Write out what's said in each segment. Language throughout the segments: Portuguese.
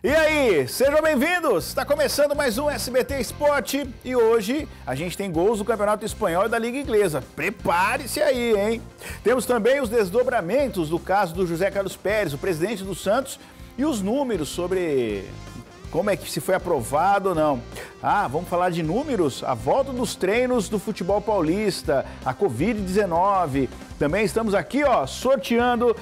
E aí, sejam bem-vindos! Está começando mais um SBT Esporte e hoje a gente tem gols do Campeonato Espanhol e da Liga Inglesa. Prepare-se aí, hein? Temos também os desdobramentos do caso do José Carlos Pérez, o presidente do Santos, e os números sobre como é que se foi aprovado ou não. Vamos falar de números? A volta dos treinos do futebol paulista, a Covid-19. Também estamos aqui, sorteando.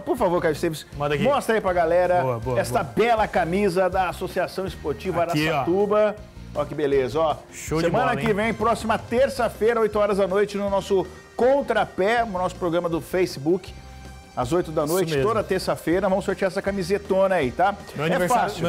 Por favor, Caio Esteves, mostra aí pra galera esta bela camisa da Associação Esportiva Araçatuba. Ó que beleza, Show de Semana bola, que vem, próxima terça-feira, 8 horas da noite, no nosso Contrapé, no nosso programa do Facebook, às 8 da noite, toda terça-feira, vamos sortear essa camisetona aí, tá? Meu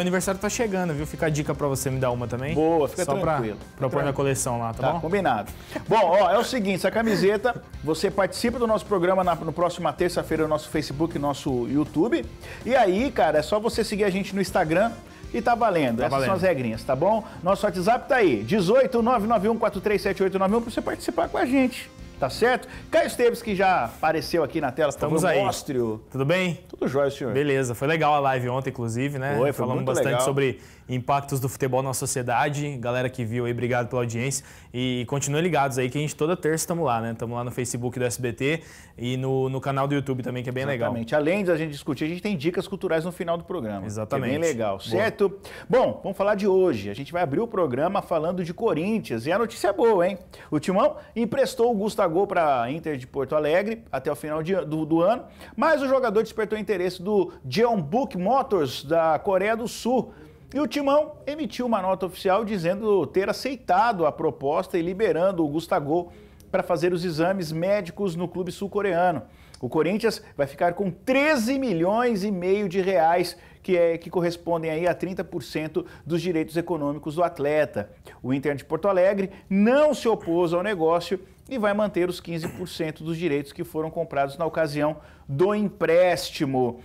aniversário tá chegando, viu? Fica a dica pra você me dar uma também. Boa, fica tranquilo. Pra pôr na coleção lá, tá bom? Combinado. Bom, é o seguinte, essa camiseta, você participa do nosso programa no próxima terça-feira no nosso Facebook, no nosso YouTube. E aí, cara, é só você seguir a gente no Instagram e tá valendo. Essas são as regrinhas, tá bom? Nosso WhatsApp tá aí, 18-991-437891, pra você participar com a gente. Tá certo? Caio Esteves, que já apareceu aqui na tela. Estamos aí. Mostre-o. Tudo bem? Tudo jóia, senhor. Beleza. Foi legal a live ontem, inclusive, né? Foi Falamos bastante legal sobre impactos do futebol na sociedade. Galera que viu aí, obrigado pela audiência. E continuem ligados aí, que a gente toda terça estamos lá, né? Estamos lá no Facebook do SBT e no canal do YouTube também, que é bem legal. Exatamente. Além de a gente discutir, a gente tem dicas culturais no final do programa. Exatamente. Que é bem legal, certo? Bom, vamos falar de hoje. A gente vai abrir o programa falando de Corinthians. E a notícia é boa, hein? O Timão emprestou o Gustavo para Inter de Porto Alegre até o final do ano, mas o jogador despertou interesse do Jeonbuk Motors da Coreia do Sul. E o Timão emitiu uma nota oficial dizendo ter aceitado a proposta e liberando o Gustavo para fazer os exames médicos no clube sul-coreano. O Corinthians vai ficar com 13 milhões e meio de reais, que correspondem aí a 30% dos direitos econômicos do atleta. O Inter de Porto Alegre não se opôs ao negócio e vai manter os 15% dos direitos que foram comprados na ocasião do empréstimo.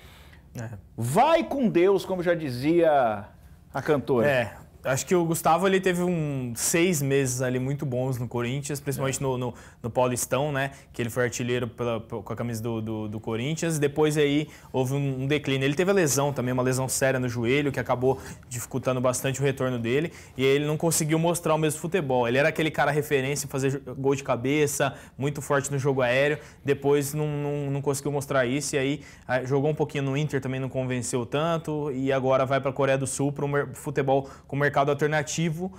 Vai com Deus, como já dizia a cantora. Acho que o Gustavo ele teve 6 meses ali muito bons no Corinthians, principalmente no Paulistão, né? Que ele foi artilheiro com a camisa do Corinthians. Depois aí houve um declínio. Ele teve a lesão também, uma lesão séria no joelho, que acabou dificultando bastante o retorno dele. E aí ele não conseguiu mostrar o mesmo futebol. Ele era aquele cara referência em fazer gol de cabeça, muito forte no jogo aéreo. Depois não conseguiu mostrar isso. E aí jogou um pouquinho no Inter, também não convenceu tanto. E agora vai para a Coreia do Sul, para o futebol com mercado alternativo,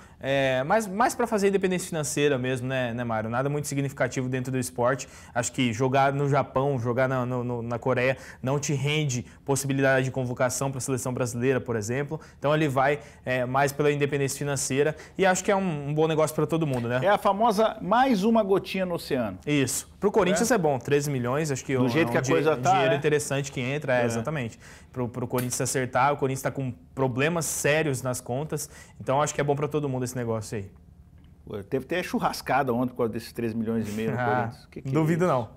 mas mais para fazer independência financeira mesmo, né, Mário? Nada muito significativo dentro do esporte. Acho que jogar no Japão, jogar na Coreia não te rende possibilidade de convocação para a seleção brasileira, por exemplo. Então ele vai mais pela independência financeira e acho que é um bom negócio para todo mundo, né? É a famosa mais uma gotinha no oceano. Isso. Para o Corinthians é bom, 13 milhões, acho que do jeito que a coisa tá, dinheiro interessante que entra, exatamente. Para o Corinthians acertar, o Corinthians está com problemas sérios nas contas, então acho que é bom para todo mundo esse negócio aí. Teve até churrascada ontem por causa desses 3 milhões e meio no Corinthians. Duvido não.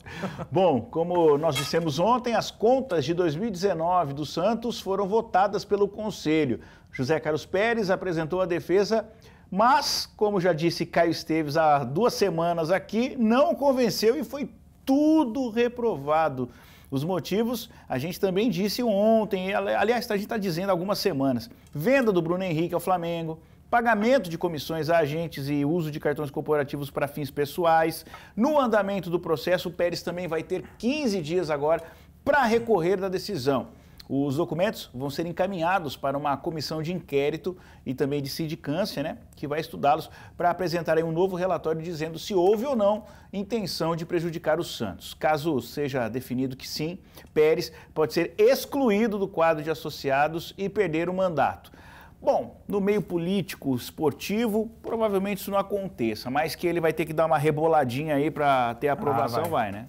Bom, como nós dissemos ontem, as contas de 2019 do Santos foram votadas pelo Conselho. José Carlos Pérez apresentou a defesa, mas, como já disse Caio Esteves há 2 semanas aqui, não convenceu e foi tudo reprovado. Os motivos a gente também disse ontem, aliás, a gente está dizendo há algumas semanas. Venda do Bruno Henrique ao Flamengo, pagamento de comissões a agentes e uso de cartões corporativos para fins pessoais. No andamento do processo, o Pérez também vai ter 15 dias agora para recorrer da decisão. Os documentos vão ser encaminhados para uma comissão de inquérito e também de sindicância, né, que vai estudá-los para apresentar aí um novo relatório dizendo se houve ou não intenção de prejudicar o Santos. Caso seja definido que sim, Pérez pode ser excluído do quadro de associados e perder o mandato. Bom, no meio político, esportivo, provavelmente isso não aconteça, mas que ele vai ter que dar uma reboladinha aí para ter aprovação, vai, né?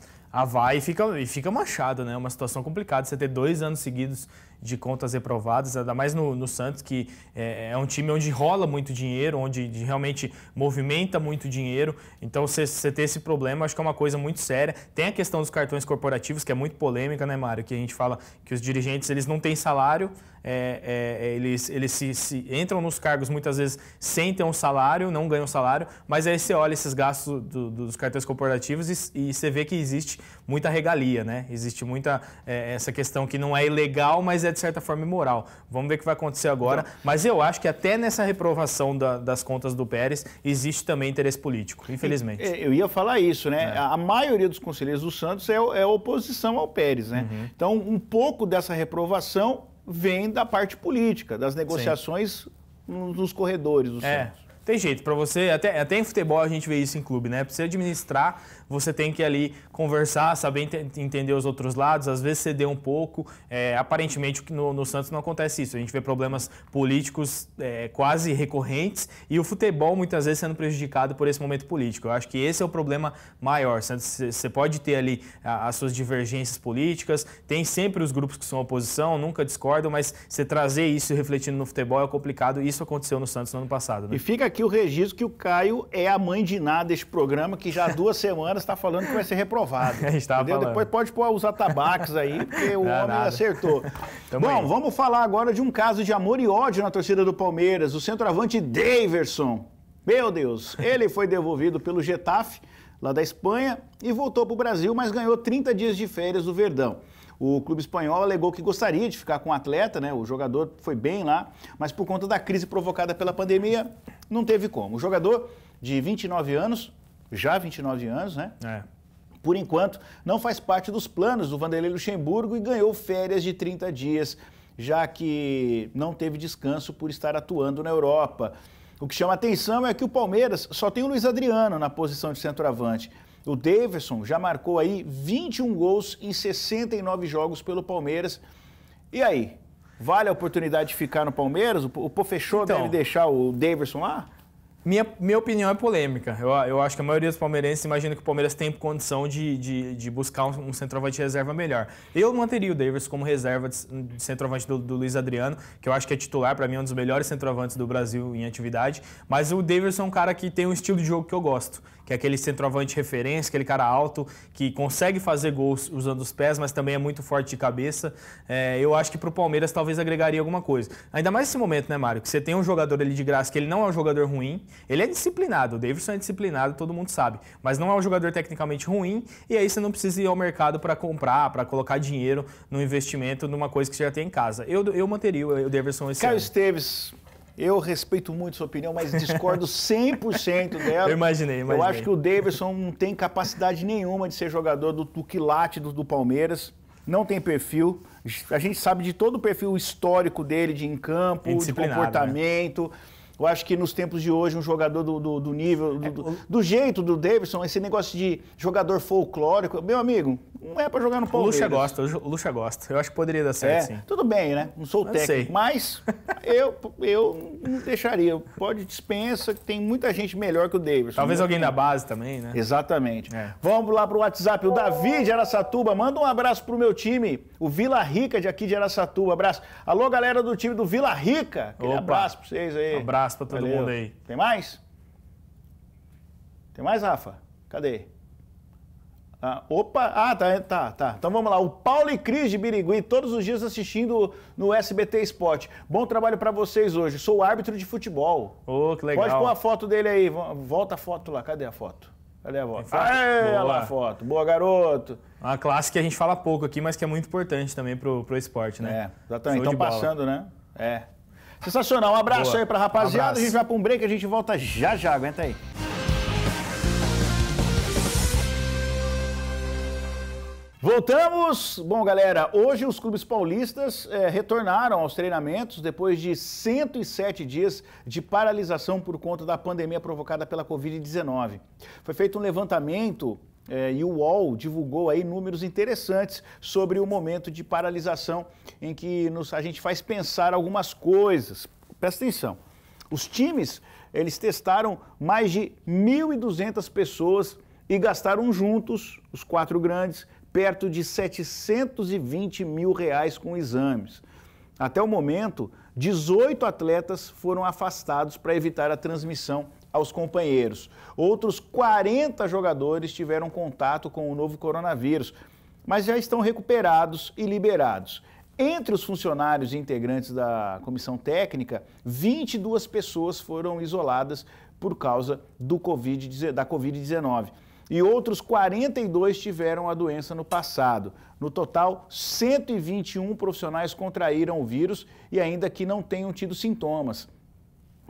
Vai e fica manchado, né? Uma situação complicada. Você ter 2 anos seguidos de contas reprovadas, ainda mais no Santos, que é um time onde rola muito dinheiro, onde realmente movimenta muito dinheiro. Então, você ter esse problema, acho que é uma coisa muito séria. Tem a questão dos cartões corporativos, que é muito polêmica, né, Mário? Que a gente fala que os dirigentes eles não têm salário, eles se entram nos cargos muitas vezes sem ter um salário, não ganham salário, mas aí você olha esses gastos dos cartões corporativos e você vê que existe muita regalia, né? Existe muita essa questão que não é ilegal, mas é de certa forma imoral. Vamos ver o que vai acontecer agora. Então, mas eu acho que até nessa reprovação das contas do Pérez existe também interesse político, infelizmente. Eu ia falar isso, né? A maioria dos conselheiros do Santos é oposição ao Pérez, né? Então, um pouco dessa reprovação vem da parte política, das negociações nos corredores do Santos. Tem jeito, para você, até em futebol a gente vê isso em clube, né? Para você administrar, você tem que ali conversar, saber entender os outros lados, às vezes ceder um pouco. Aparentemente no Santos não acontece isso, a gente vê problemas políticos quase recorrentes e o futebol muitas vezes sendo prejudicado por esse momento político. Eu acho que esse é o problema maior. Você pode ter ali as suas divergências políticas, tem sempre os grupos que são oposição, nunca discordam, mas você trazer isso refletindo no futebol é complicado e isso aconteceu no Santos no ano passado, né? E fica aqui o registro que o Caio é a mãe de nada deste programa, que já há 2 semanas está falando que vai ser reprovado. A gente tava falando. Depois pode pôr os atabaques aí, porque o homem acertou. Bom, vamos falar agora de um caso de amor e ódio na torcida do Palmeiras. O centroavante Daverson. Meu Deus, ele foi devolvido pelo Getafe, lá da Espanha, e voltou para o Brasil, mas ganhou 30 dias de férias do Verdão. O clube espanhol alegou que gostaria de ficar com o atleta, né? O jogador foi bem lá, mas por conta da crise provocada pela pandemia, não teve como. O jogador de 29 anos, já 29 anos, né? Por enquanto, não faz parte dos planos do Vanderlei Luxemburgo e ganhou férias de 30 dias, já que não teve descanso por estar atuando na Europa. O que chama atenção é que o Palmeiras só tem o Luiz Adriano na posição de centroavante. O Daverson já marcou aí 21 gols em 69 jogos pelo Palmeiras. E aí, vale a oportunidade de ficar no Palmeiras? O Pofechô deve deixar o Daverson lá? Minha opinião é polêmica. Eu acho que a maioria dos palmeirenses imagina que o Palmeiras tem condição de buscar um centroavante de reserva melhor. Eu manteria o Daverson como reserva de centroavante do Luiz Adriano, que eu acho que é titular, para mim é um dos melhores centroavantes do Brasil em atividade. Mas o Daverson é um cara que tem um estilo de jogo que eu gosto, que é aquele centroavante referência, aquele cara alto, que consegue fazer gols usando os pés, mas também é muito forte de cabeça. Eu acho que para o Palmeiras talvez agregaria alguma coisa. Ainda mais nesse momento, né, Mário? Que você tem um jogador ali de graça, que ele não é um jogador ruim, ele é disciplinado, o Daverson é disciplinado, todo mundo sabe, mas não é um jogador tecnicamente ruim, e aí você não precisa ir ao mercado para comprar, para colocar dinheiro no investimento numa coisa que você já tem em casa. Eu manteria o Daverson esse ano. Caio Esteves, eu respeito muito sua opinião, mas discordo 100% dela. Eu imaginei. Eu acho que o Daverson não tem capacidade nenhuma de ser jogador do quilate do Palmeiras, não tem perfil. A gente sabe de todo o perfil histórico dele, de em campo, de comportamento. Né? Eu acho que nos tempos de hoje, um jogador do nível, do jeito do Daverson, esse negócio de jogador folclórico, meu amigo, não é pra jogar no Palmeiras. O Lucha gosta. Eu acho que poderia dar certo, sim. Tudo bem, né? Não sou técnico, mas eu não deixaria. Pode dispensa, que tem muita gente melhor que o Daverson. Talvez alguém da base também, né? Exatamente. Vamos lá pro WhatsApp. O Davi de Araçatuba, manda um abraço pro meu time, o Vila Rica de aqui de Araçatuba. Abraço. Alô, galera do time do Vila Rica. Aquele abraço pra vocês aí. Um abraço pra todo mundo aí. Tem mais? Tem mais, Rafa? Cadê? Tá. Então vamos lá. O Paulo e Cris de Birigui, todos os dias assistindo no SBT Sport. Bom trabalho pra vocês hoje. Sou árbitro de futebol. Que legal. Pode pôr a foto dele aí. Volta a foto lá. Cadê a foto? Olha lá a foto. Boa, garoto. Uma classe que a gente fala pouco aqui, mas que é muito importante também pro esporte, né? Exatamente. Estão passando, né? Sensacional. Um abraço aí pra rapaziada. A gente vai pra um break, a gente volta já. Aguenta aí. Voltamos! Bom, galera, hoje os clubes paulistas retornaram aos treinamentos depois de 107 dias de paralisação por conta da pandemia provocada pela Covid-19. Foi feito um levantamento e o UOL divulgou aí números interessantes sobre o momento de paralisação em que a gente faz pensar algumas coisas. Presta atenção. Os times, eles testaram mais de 1.200 pessoas e gastaram juntos, os 4 grandes, perto de R$720 mil com exames. Até o momento, 18 atletas foram afastados para evitar a transmissão aos companheiros. Outros 40 jogadores tiveram contato com o novo coronavírus, mas já estão recuperados e liberados. Entre os funcionários e integrantes da comissão técnica, 22 pessoas foram isoladas por causa da Covid-19. e outros 42 tiveram a doença no passado. No total, 121 profissionais contraíram o vírus e ainda que não tenham tido sintomas.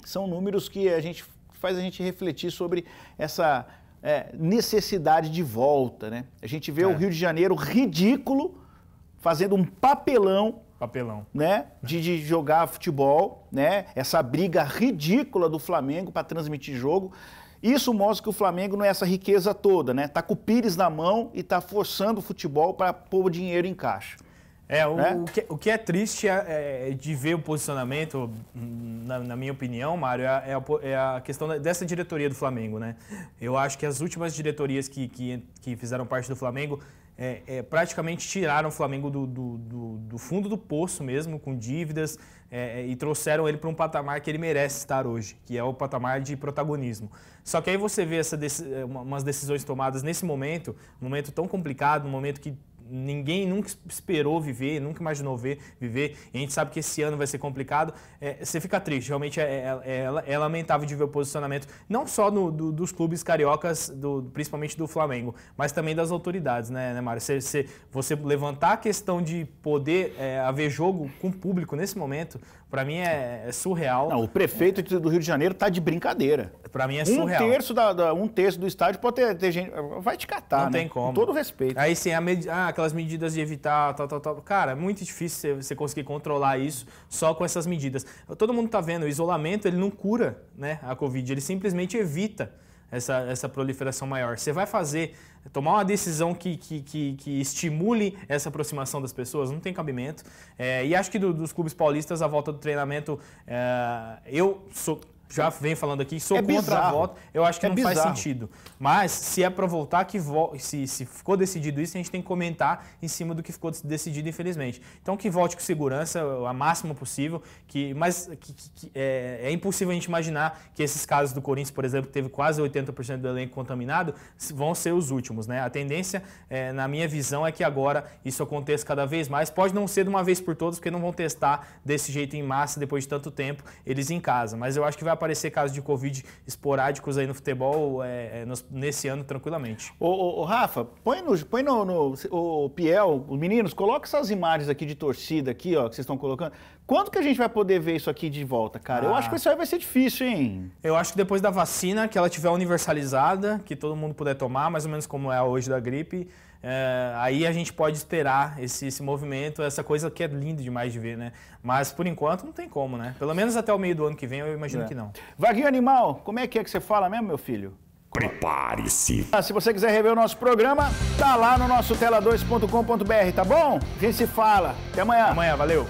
São números que faz a gente refletir sobre essa necessidade de volta, né? A gente vê o Rio de Janeiro ridículo, fazendo um papelão, né, de jogar futebol, né? Essa briga ridícula do Flamengo para transmitir jogo. Isso mostra que o Flamengo não é essa riqueza toda, né? Tá com o Pires na mão e tá forçando o futebol para pôr o dinheiro em caixa. O que é triste de ver o posicionamento, na minha opinião, Mário, é a questão dessa diretoria do Flamengo, né? Eu acho que as últimas diretorias que fizeram parte do Flamengo praticamente tiraram o Flamengo do fundo do poço mesmo, com dívidas, e trouxeram ele para um patamar que ele merece estar hoje, que é o patamar de protagonismo. Só que aí você vê umas decisões tomadas nesse momento, um momento tão complicado, um momento que ninguém nunca esperou viver, nunca imaginou viver, e a gente sabe que esse ano vai ser complicado, você fica triste, realmente é lamentável de ver o posicionamento, não só dos clubes cariocas, principalmente do Flamengo, mas também das autoridades, né Mário? Você levantar a questão de poder haver jogo com público nesse momento, para mim é surreal. Não, o prefeito do Rio de Janeiro tá de brincadeira. Para mim é surreal. Um terço do estádio pode ter gente... Vai te catar, não tem como. Com todo respeito. Aí sim, aquelas medidas de evitar, tal. Cara, é muito difícil você conseguir controlar isso só com essas medidas. Todo mundo tá vendo, o isolamento, ele não cura, né, a Covid, ele simplesmente evita essa proliferação maior. Você vai tomar uma decisão que estimule essa aproximação das pessoas, não tem cabimento. E acho que dos clubes paulistas, a volta do treinamento, já venho falando aqui, sou contra a volta, eu acho que não faz sentido. Mas se é para voltar, se ficou decidido isso, a gente tem que comentar em cima do que ficou decidido, infelizmente. Então que volte com segurança, a máximo possível, mas é impossível a gente imaginar que esses casos do Corinthians, por exemplo, que teve quase 80% do elenco contaminado, vão ser os últimos, né? A tendência, na minha visão, é que agora isso aconteça cada vez mais. Pode não ser de uma vez por todas, porque não vão testar desse jeito em massa depois de tanto tempo, eles em casa. Mas eu acho que vai aparecer casos de Covid esporádicos aí no futebol nesse ano tranquilamente. Ô Rafa, põe o Piel, os meninos, coloca essas imagens aqui de torcida aqui, ó, que vocês estão colocando. Quando que a gente vai poder ver isso aqui de volta, cara? Eu acho que isso aí vai ser difícil, hein? Eu acho que depois da vacina, que ela tiver universalizada, que todo mundo puder tomar, mais ou menos como é hoje da gripe, aí a gente pode esperar esse movimento, essa coisa que é linda demais de ver, né? Mas, por enquanto, não tem como, né? Pelo menos até o meio do ano que vem, eu imagino que não. Vaguinho Animal, como é que você fala mesmo, meu filho? Prepare-se. Se você quiser rever o nosso programa, tá lá no nosso tela2.com.br, tá bom? A gente se fala. Até amanhã. Amanhã, valeu.